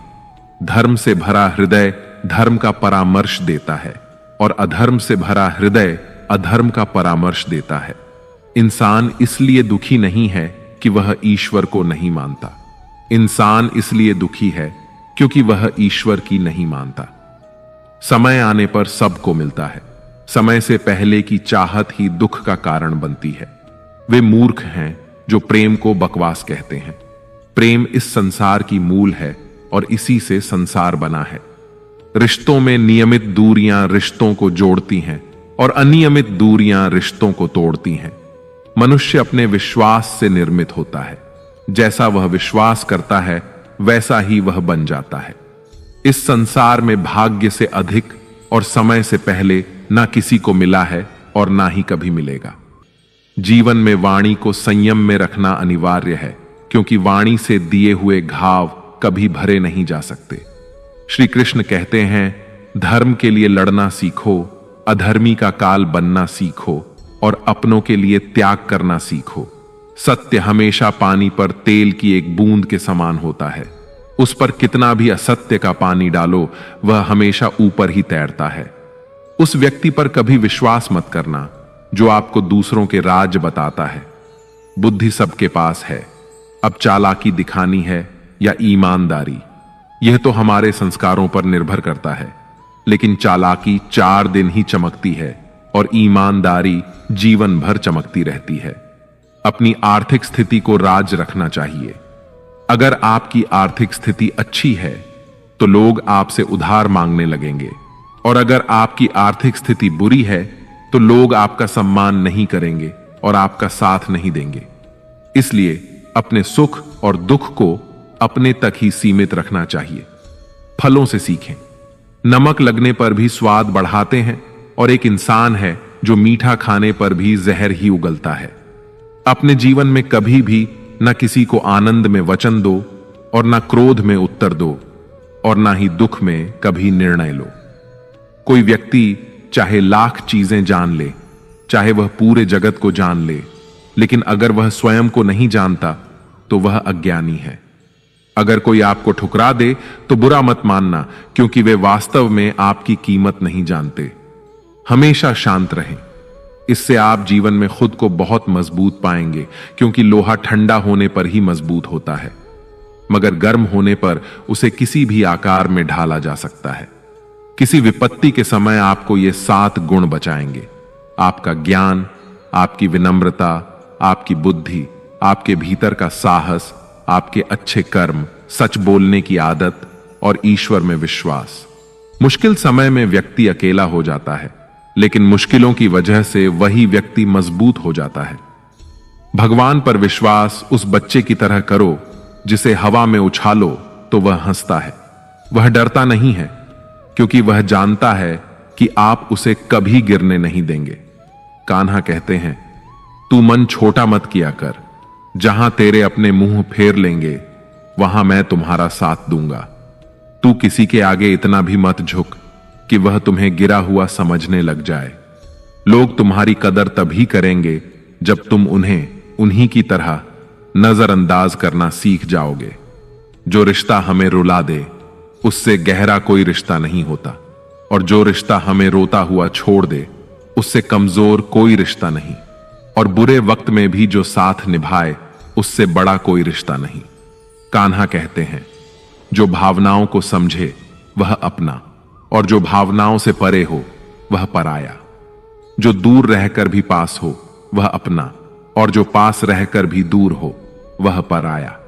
धर्म से भरा हृदय धर्म का परामर्श देता है, और अधर्म से भरा हृदय अधर्म का परामर्श देता है। इंसान इसलिए दुखी नहीं है कि वह ईश्वर को नहीं मानता। इंसान इसलिए दुखी है क्योंकि वह ईश्वर की नहीं मानता। समय आने पर सबको मिलता है। समय से पहले की चाहत ही दुख का कारण बनती है। वे मूर्ख हैं जो प्रेम को बकवास कहते हैं। प्रेम इस संसार की मूल है और इसी से संसार बना है। रिश्तों में नियमित दूरियां रिश्तों को जोड़ती हैं और अनियमित दूरियां रिश्तों को तोड़ती हैं। मनुष्य अपने विश्वास से निर्मित होता है। जैसा वह विश्वास करता है वैसा ही वह बन जाता है। इस संसार में भाग्य से अधिक और समय से पहले ना किसी को मिला है और ना ही कभी मिलेगा। जीवन में वाणी को संयम में रखना अनिवार्य है, क्योंकि वाणी से दिए हुए घाव कभी भरे नहीं जा सकते। श्री कृष्ण कहते हैं, धर्म के लिए लड़ना सीखो, अधर्मी का काल बनना सीखो और अपनों के लिए त्याग करना सीखो। सत्य हमेशा पानी पर तेल की एक बूंद के समान होता है। उस पर कितना भी असत्य का पानी डालो, वह हमेशा ऊपर ही तैरता है। उस व्यक्ति पर कभी विश्वास मत करना जो आपको दूसरों के राज बताता है। बुद्धि सबके पास है, अब चालाकी दिखानी है या ईमानदारी, यह तो हमारे संस्कारों पर निर्भर करता है। लेकिन चालाकी 4 दिन ही चमकती है और ईमानदारी जीवन भर चमकती रहती है। अपनी आर्थिक स्थिति को राज रखना चाहिए। अगर आपकी आर्थिक स्थिति अच्छी है तो लोग आपसे उधार मांगने लगेंगे, और अगर आपकी आर्थिक स्थिति बुरी है तो लोग आपका सम्मान नहीं करेंगे और आपका साथ नहीं देंगे। इसलिए अपने सुख और दुख को अपने तक ही सीमित रखना चाहिए। फलों से सीखें। नमक लगने पर भी स्वाद बढ़ाते हैं, और एक इंसान है जो मीठा खाने पर भी जहर ही उगलता है। अपने जीवन में कभी भी न किसी को आनंद में वचन दो और न क्रोध में उत्तर दो, और न ही दुख में कभी निर्णय लो। कोई व्यक्ति चाहे लाख चीजें जान ले, चाहे वह पूरे जगत को जान ले, लेकिन अगर वह स्वयं को नहीं जानता तो वह अज्ञानी है। अगर कोई आपको ठुकरा दे तो बुरा मत मानना, क्योंकि वे वास्तव में आपकी कीमत नहीं जानते। हमेशा शांत रहें। इससे आप जीवन में खुद को बहुत मजबूत पाएंगे, क्योंकि लोहा ठंडा होने पर ही मजबूत होता है, मगर गर्म होने पर उसे किसी भी आकार में ढाला जा सकता है। किसी विपत्ति के समय आपको ये 7 गुण बचाएंगे: आपका ज्ञान, आपकी विनम्रता, आपकी बुद्धि, आपके भीतर का साहस, आपके अच्छे कर्म, सच बोलने की आदत और ईश्वर में विश्वास। मुश्किल समय में व्यक्ति अकेला हो जाता है, लेकिन मुश्किलों की वजह से वही व्यक्ति मजबूत हो जाता है। भगवान पर विश्वास उस बच्चे की तरह करो जिसे हवा में उछालो तो वह हंसता है। वह डरता नहीं है, क्योंकि वह जानता है कि आप उसे कभी गिरने नहीं देंगे। कान्हा कहते हैं, तू मन छोटा मत किया कर, जहां तेरे अपने मुंह फेर लेंगे वहां मैं तुम्हारा साथ दूंगा। तू किसी के आगे इतना भी मत झुक कि वह तुम्हें गिरा हुआ समझने लग जाए। लोग तुम्हारी कदर तभी करेंगे जब तुम उन्हें उन्हीं की तरह नजरअंदाज करना सीख जाओगे। जो रिश्ता हमें रुला दे उससे गहरा कोई रिश्ता नहीं होता, और जो रिश्ता हमें रोता हुआ छोड़ दे उससे कमजोर कोई रिश्ता नहीं, और बुरे वक्त में भी जो साथ निभाए उससे बड़ा कोई रिश्ता नहीं। कान्हा कहते हैं, जो भावनाओं को समझे वह अपना, और जो भावनाओं से परे हो वह पराया। जो दूर रहकर भी पास हो वह अपना, और जो पास रहकर भी दूर हो वह पराया।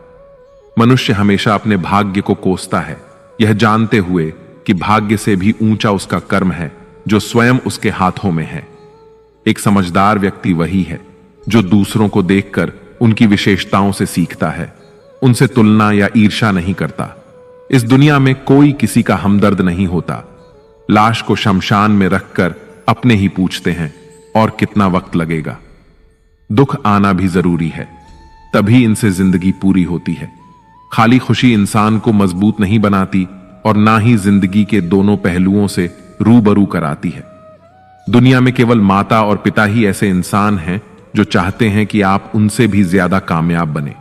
मनुष्य हमेशा अपने भाग्य को कोसता है, यह जानते हुए कि भाग्य से भी ऊंचा उसका कर्म है जो स्वयं उसके हाथों में है। एक समझदार व्यक्ति वही है जो दूसरों को देखकर उनकी विशेषताओं से सीखता है, उनसे तुलना या ईर्ष्या नहीं करता। इस दुनिया में कोई किसी का हमदर्द नहीं होता। लाश को शमशान में रखकर अपने ही पूछते हैं, और कितना वक्त लगेगा। दुख आना भी जरूरी है, तभी इनसे जिंदगी पूरी होती है। खाली खुशी इंसान को मजबूत नहीं बनाती, और ना ही जिंदगी के दोनों पहलुओं से रूबरू कराती है। दुनिया में केवल माता और पिता ही ऐसे इंसान हैं जो चाहते हैं कि आप उनसे भी ज्यादा कामयाब बने।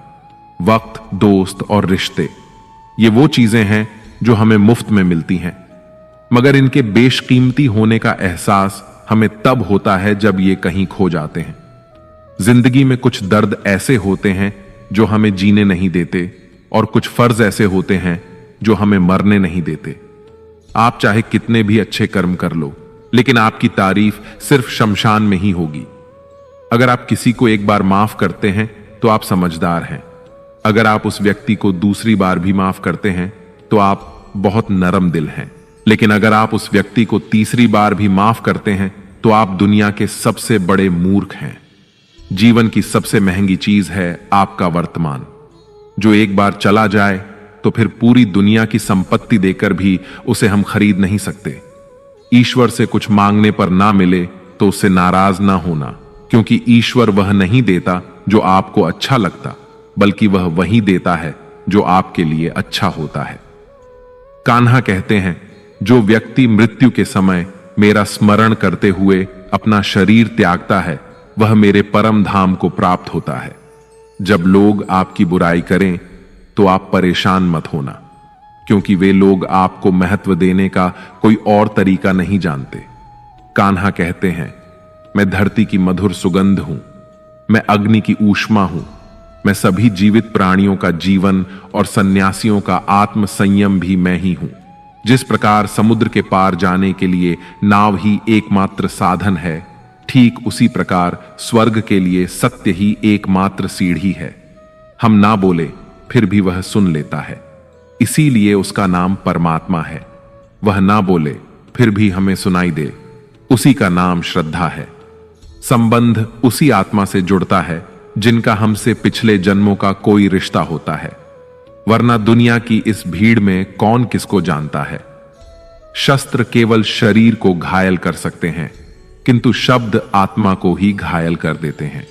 वक्त, दोस्त और रिश्ते, ये वो चीजें हैं जो हमें मुफ्त में मिलती हैं, मगर इनके बेशकीमती होने का एहसास हमें तब होता है जब ये कहीं खो जाते हैं। जिंदगी में कुछ दर्द ऐसे होते हैं जो हमें जीने नहीं देते, और कुछ फर्ज ऐसे होते हैं जो हमें मरने नहीं देते। आप चाहे कितने भी अच्छे कर्म कर लो, लेकिन आपकी तारीफ सिर्फ शमशान में ही होगी। अगर आप किसी को एक बार माफ करते हैं तो आप समझदार हैं। अगर आप उस व्यक्ति को दूसरी बार भी माफ करते हैं तो आप बहुत नरम दिल हैं। लेकिन अगर आप उस व्यक्ति को तीसरी बार भी माफ करते हैं तो आप दुनिया के सबसे बड़े मूर्ख हैं। जीवन की सबसे महंगी चीज है आपका वर्तमान, जो एक बार चला जाए तो फिर पूरी दुनिया की संपत्ति देकर भी उसे हम खरीद नहीं सकते। ईश्वर से कुछ मांगने पर ना मिले तो उससे नाराज ना होना, क्योंकि ईश्वर वह नहीं देता जो आपको अच्छा लगता, बल्कि वह वही देता है जो आपके लिए अच्छा होता है। कान्हा कहते हैं, जो व्यक्ति मृत्यु के समय मेरा स्मरण करते हुए अपना शरीर त्यागता है, वह मेरे परम धाम को प्राप्त होता है। जब लोग आपकी बुराई करें तो आप परेशान मत होना, क्योंकि वे लोग आपको महत्व देने का कोई और तरीका नहीं जानते। कान्हा कहते हैं, मैं धरती की मधुर सुगंध हूं, मैं अग्नि की ऊष्मा हूं, मैं सभी जीवित प्राणियों का जीवन और सन्यासियों का आत्म संयम भी मैं ही हूं। जिस प्रकार समुद्र के पार जाने के लिए नाव ही एकमात्र साधन है, ठीक उसी प्रकार स्वर्ग के लिए सत्य ही एकमात्र सीढ़ी है। हम ना बोले फिर भी वह सुन लेता है, इसीलिए उसका नाम परमात्मा है। वह ना बोले फिर भी हमें सुनाई दे, उसी का नाम श्रद्धा है। संबंध उसी आत्मा से जुड़ता है जिनका हमसे पिछले जन्मों का कोई रिश्ता होता है, वरना दुनिया की इस भीड़ में कौन किसको जानता है। शस्त्र केवल शरीर को घायल कर सकते हैं, किंतु शब्द आत्मा को ही घायल कर देते हैं।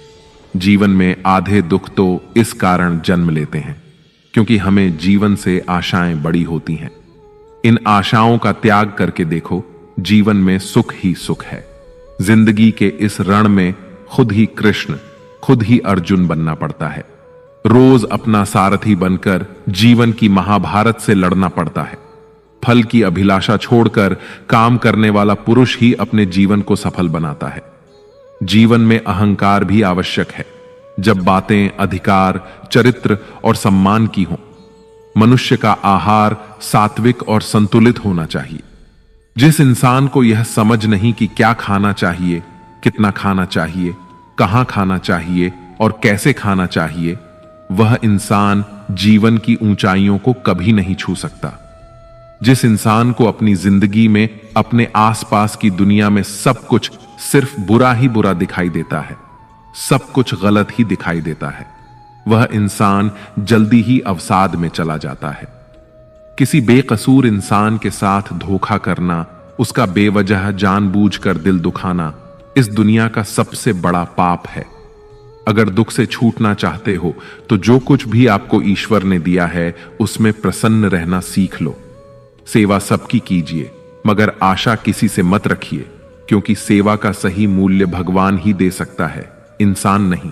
जीवन में आधे दुख तो इस कारण जन्म लेते हैं क्योंकि हमें जीवन से आशाएं बड़ी होती हैं। इन आशाओं का त्याग करके देखो, जीवन में सुख ही सुख है। जिंदगी के इस रण में खुद ही कृष्ण, खुद ही अर्जुन बनना पड़ता है। रोज अपना सारथी बनकर जीवन की महाभारत से लड़ना पड़ता है। फल की अभिलाषा छोड़कर काम करने वाला पुरुष ही अपने जीवन को सफल बनाता है। जीवन में अहंकार भी आवश्यक है, जब बातें अधिकार, चरित्र और सम्मान की हों। मनुष्य का आहार सात्विक और संतुलित होना चाहिए। जिस इंसान को यह समझ नहीं कि क्या खाना चाहिए, कितना खाना चाहिए, कहां खाना चाहिए और कैसे खाना चाहिए, वह इंसान जीवन की ऊंचाइयों को कभी नहीं छू सकता। जिस इंसान को अपनी जिंदगी में अपने आसपास की दुनिया में सब कुछ सिर्फ बुरा ही बुरा दिखाई देता है, सब कुछ गलत ही दिखाई देता है, वह इंसान जल्दी ही अवसाद में चला जाता है। किसी बेकसूर इंसान के साथ धोखा करना, उसका बेवजह जानबूझकर दिल दुखाना इस दुनिया का सबसे बड़ा पाप है। अगर दुख से छूटना चाहते हो तो जो कुछ भी आपको ईश्वर ने दिया है उसमें प्रसन्न रहना सीख लो। सेवा सबकी कीजिए, मगर आशा किसी से मत रखिए, क्योंकि सेवा का सही मूल्य भगवान ही दे सकता है, इंसान नहीं।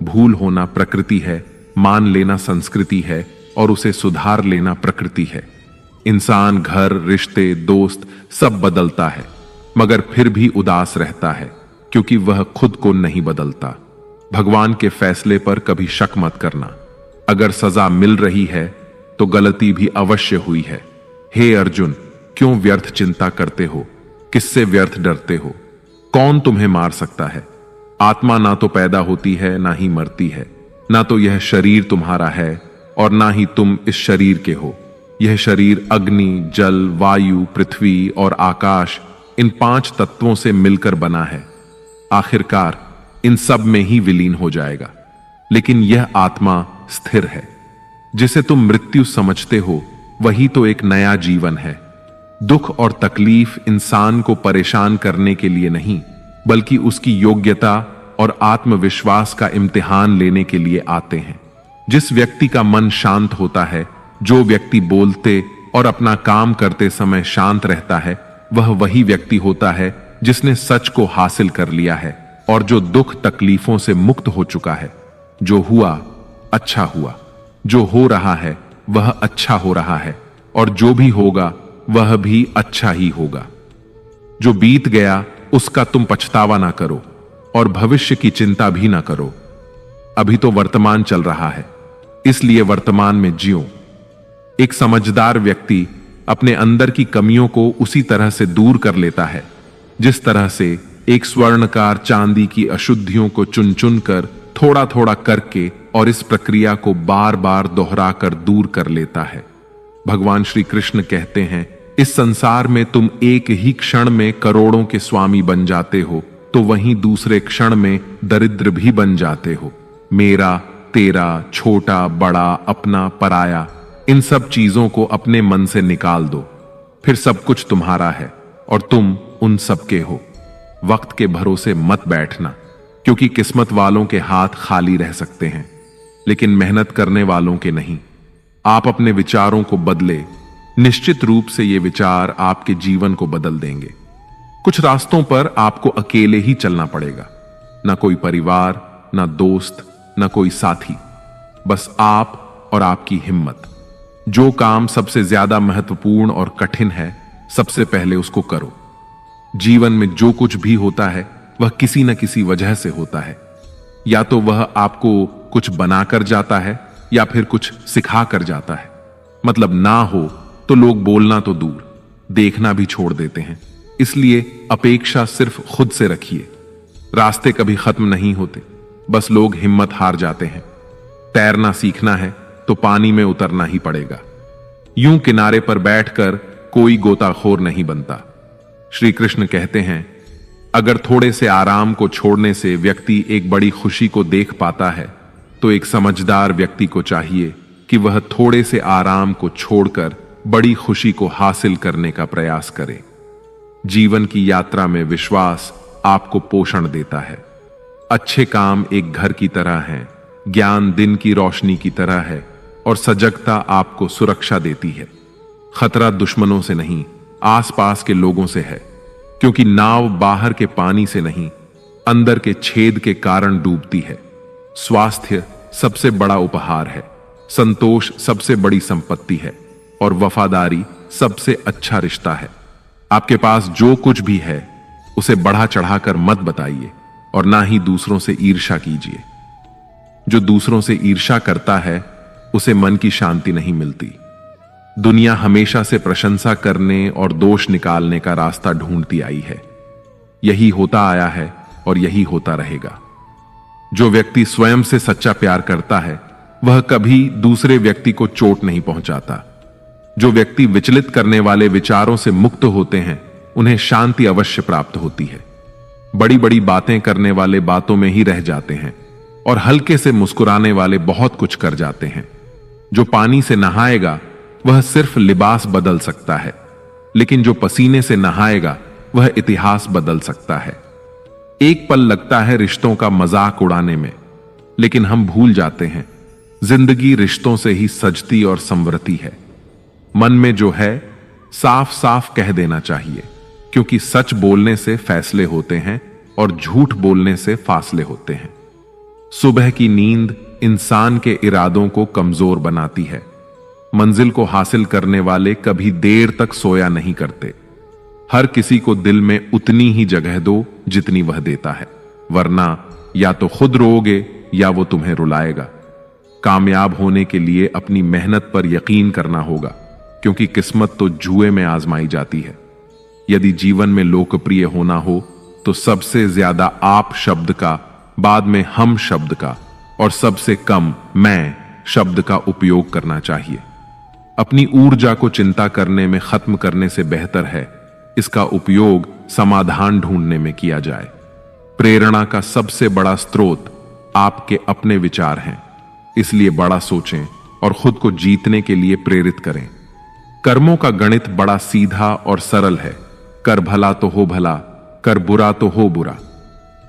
भूल होना प्रकृति है, मान लेना संस्कृति है और उसे सुधार लेना प्रकृति है। इंसान घर, रिश्ते, दोस्त सब बदलता है, मगर फिर भी उदास रहता है, क्योंकि वह खुद को नहीं बदलता। भगवान के फैसले पर कभी शक मत करना। अगर सजा मिल रही है तो गलती भी अवश्य हुई है। हे अर्जुन, क्यों व्यर्थ चिंता करते हो? किससे व्यर्थ डरते हो? कौन तुम्हें मार सकता है? आत्मा ना तो पैदा होती है ना ही मरती है, ना तो यह शरीर तुम्हारा है और ना ही तुम इस शरीर के हो। यह शरीर अग्नि, जल, वायु, पृथ्वी और आकाश, इन 5 तत्वों से मिलकर बना है। आखिरकार इन सब में ही विलीन हो जाएगा। लेकिन यह आत्मा स्थिर है। जिसे तुम मृत्यु समझते हो वही तो एक नया जीवन है। दुख और तकलीफ इंसान को परेशान करने के लिए नहीं, बल्कि उसकी योग्यता और आत्मविश्वास का इम्तिहान लेने के लिए आते हैं। जिस व्यक्ति का मन शांत होता है, जो व्यक्ति बोलते और अपना काम करते समय शांत रहता है, वह वही व्यक्ति होता है जिसने सच को हासिल कर लिया है और जो दुख तकलीफों से मुक्त हो चुका है। जो हुआ अच्छा हुआ, जो हो रहा है वह अच्छा हो रहा है और जो भी होगा वह भी अच्छा ही होगा। जो बीत गया उसका तुम पछतावा ना करो और भविष्य की चिंता भी ना करो। अभी तो वर्तमान चल रहा है, इसलिए वर्तमान में जियो। एक समझदार व्यक्ति अपने अंदर की कमियों को उसी तरह से दूर कर लेता है जिस तरह से एक स्वर्णकार चांदी की अशुद्धियों को चुन चुन कर थोड़ा थोड़ा करके और इस प्रक्रिया को बार बार दोहराकर दूर कर लेता है। भगवान श्री कृष्ण कहते हैं, इस संसार में तुम एक ही क्षण में करोड़ों के स्वामी बन जाते हो तो वहीं दूसरे क्षण में दरिद्र भी बन जाते हो। मेरा, तेरा, छोटा, बड़ा, अपना, पराया, इन सब चीजों को अपने मन से निकाल दो, फिर सब कुछ तुम्हारा है और तुम उन सबके हो। वक्त के भरोसे मत बैठना, क्योंकि किस्मत वालों के हाथ खाली रह सकते हैं, लेकिन मेहनत करने वालों के नहीं। आप अपने विचारों को बदले, निश्चित रूप से ये विचार आपके जीवन को बदल देंगे। कुछ रास्तों पर आपको अकेले ही चलना पड़ेगा, ना कोई परिवार, ना दोस्त, ना कोई साथी, बस आप और आपकी हिम्मत। जो काम सबसे ज्यादा महत्वपूर्ण और कठिन है, सबसे पहले उसको करो। जीवन में जो कुछ भी होता है वह किसी न किसी वजह से होता है। या तो वह आपको कुछ बनाकर जाता है या फिर कुछ सिखा कर जाता है। मतलब ना हो तो लोग बोलना तो दूर, देखना भी छोड़ देते हैं। इसलिए अपेक्षा सिर्फ खुद से रखिए। रास्ते कभी खत्म नहीं होते, बस लोग हिम्मत हार जाते हैं। तैरना सीखना है तो पानी में उतरना ही पड़ेगा। यूं किनारे पर बैठकर कोई गोताखोर नहीं बनता। श्री कृष्ण कहते हैं, अगर थोड़े से आराम को छोड़ने से व्यक्ति एक बड़ी खुशी को देख पाता है, तो एक समझदार व्यक्ति को चाहिए कि वह थोड़े से आराम को छोड़कर बड़ी खुशी को हासिल करने का प्रयास करे। जीवन की यात्रा में विश्वास आपको पोषण देता है। अच्छे काम एक घर की तरह हैं, ज्ञान दिन की रोशनी की तरह है और सजगता आपको सुरक्षा देती है। खतरा दुश्मनों से नहीं, आसपास के लोगों से है, क्योंकि नाव बाहर के पानी से नहीं, अंदर के छेद के कारण डूबती है। स्वास्थ्य सबसे बड़ा उपहार है, संतोष सबसे बड़ी संपत्ति है और वफादारी सबसे अच्छा रिश्ता है। आपके पास जो कुछ भी है उसे बढ़ा चढ़ाकर मत बताइए और ना ही दूसरों से ईर्ष्या कीजिए। जो दूसरों से ईर्ष्या करता है उसे मन की शांति नहीं मिलती। दुनिया हमेशा से प्रशंसा करने और दोष निकालने का रास्ता ढूंढती आई है। यही होता आया है और यही होता रहेगा। जो व्यक्ति स्वयं से सच्चा प्यार करता है वह कभी दूसरे व्यक्ति को चोट नहीं पहुंचाता। जो व्यक्ति विचलित करने वाले विचारों से मुक्त होते हैं उन्हें शांति अवश्य प्राप्त होती है। बड़ी बड़ी बातें करने वाले बातों में ही रह जाते हैं और हल्के से मुस्कुराने वाले बहुत कुछ कर जाते हैं। जो पानी से नहाएगा वह सिर्फ लिबास बदल सकता है, लेकिन जो पसीने से नहाएगा वह इतिहास बदल सकता है। एक पल लगता है रिश्तों का मजाक उड़ाने में, लेकिन हम भूल जाते हैं जिंदगी रिश्तों से ही सजती और संवरती है। मन में जो है साफ साफ कह देना चाहिए, क्योंकि सच बोलने से फैसले होते हैं और झूठ बोलने से फासले होते हैं। सुबह की नींद इंसान के इरादों को कमजोर बनाती है। मंजिल को हासिल करने वाले कभी देर तक सोया नहीं करते। हर किसी को दिल में उतनी ही जगह दो जितनी वह देता है, वरना या तो खुद रोओगे या वो तुम्हें रुलाएगा। कामयाब होने के लिए अपनी मेहनत पर यकीन करना होगा, क्योंकि किस्मत तो जुए में आजमाई जाती है। यदि जीवन में लोकप्रिय होना हो तो सबसे ज्यादा आप शब्द का, बाद में हम शब्द का और सबसे कम मैं शब्द का उपयोग करना चाहिए। अपनी ऊर्जा को चिंता करने में खत्म करने से बेहतर है इसका उपयोग समाधान ढूंढने में किया जाए। प्रेरणा का सबसे बड़ा स्रोत आपके अपने विचार हैं, इसलिए बड़ा सोचें और खुद को जीतने के लिए प्रेरित करें। कर्मों का गणित बड़ा सीधा और सरल है। कर भला तो हो भला, कर बुरा तो हो बुरा।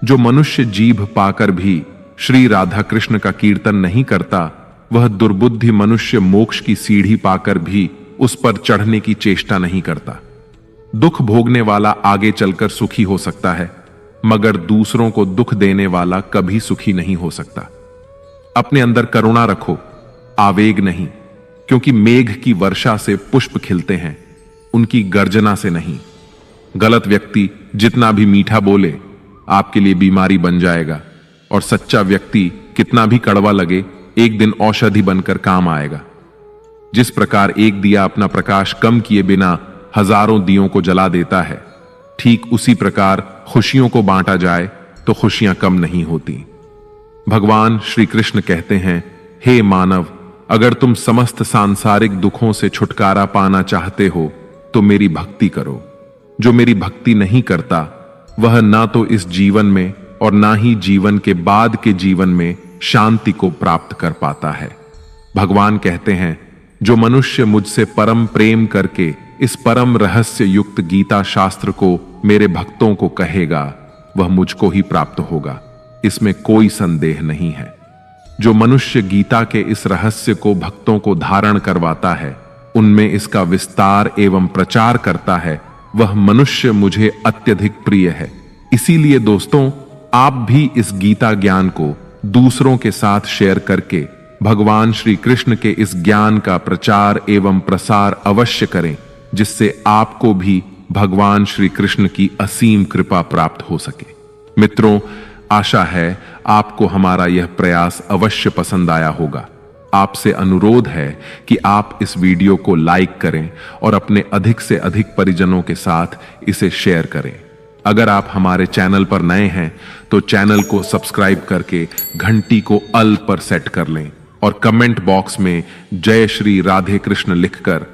जो मनुष्य जीभ पाकर भी श्री राधा कृष्ण का कीर्तन नहीं करता, वह दुर्बुद्धि मनुष्य मोक्ष की सीढ़ी पाकर भी उस पर चढ़ने की चेष्टा नहीं करता। दुख भोगने वाला आगे चलकर सुखी हो सकता है, मगर दूसरों को दुख देने वाला कभी सुखी नहीं हो सकता। अपने अंदर करुणा रखो, आवेग नहीं, क्योंकि मेघ की वर्षा से पुष्प खिलते हैं, उनकी गर्जना से नहीं। गलत व्यक्ति जितना भी मीठा बोले आपके लिए बीमारी बन जाएगा, और सच्चा व्यक्ति कितना भी कड़वा लगे एक दिन औषधि बनकर काम आएगा। जिस प्रकार एक दिया अपना प्रकाश कम किए बिना हजारों दियों को जला देता है, ठीक उसी प्रकार खुशियों को बांटा जाए तो खुशियां कम नहीं होती। भगवान श्री कृष्ण कहते हैं, हे मानव, अगर तुम समस्त सांसारिक दुखों से छुटकारा पाना चाहते हो तो मेरी भक्ति करो। जो मेरी भक्ति नहीं करता वह ना तो इस जीवन में और ना ही जीवन के बाद के जीवन में शांति को प्राप्त कर पाता है। भगवान कहते हैं, जो मनुष्य मुझसे परम प्रेम करके इस परम रहस्य युक्त गीता शास्त्र को मेरे भक्तों को कहेगा, वह मुझको ही प्राप्त होगा, इसमें कोई संदेह नहीं है। जो मनुष्य गीता के इस रहस्य को भक्तों को धारण करवाता है, उनमें इसका विस्तार एवं प्रचार करता है, वह मनुष्य मुझे अत्यधिक प्रिय है। इसीलिए दोस्तों, आप भी इस गीता ज्ञान को दूसरों के साथ शेयर करके भगवान श्री कृष्ण के इस ज्ञान का प्रचार एवं प्रसार अवश्य करें, जिससे आपको भी भगवान श्री कृष्ण की असीम कृपा प्राप्त हो सके। मित्रों, आशा है आपको हमारा यह प्रयास अवश्य पसंद आया होगा। आपसे अनुरोध है कि आप इस वीडियो को लाइक करें और अपने अधिक से अधिक परिजनों के साथ इसे शेयर करें। अगर आप हमारे चैनल पर नए हैं तो चैनल को सब्सक्राइब करके घंटी को ऑल पर सेट कर लें और कमेंट बॉक्स में जय श्री राधे कृष्ण लिखकर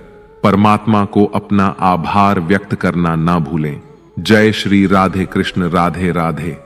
परमात्मा को अपना आभार व्यक्त करना ना भूलें। जय श्री राधे कृष्ण, राधे राधे।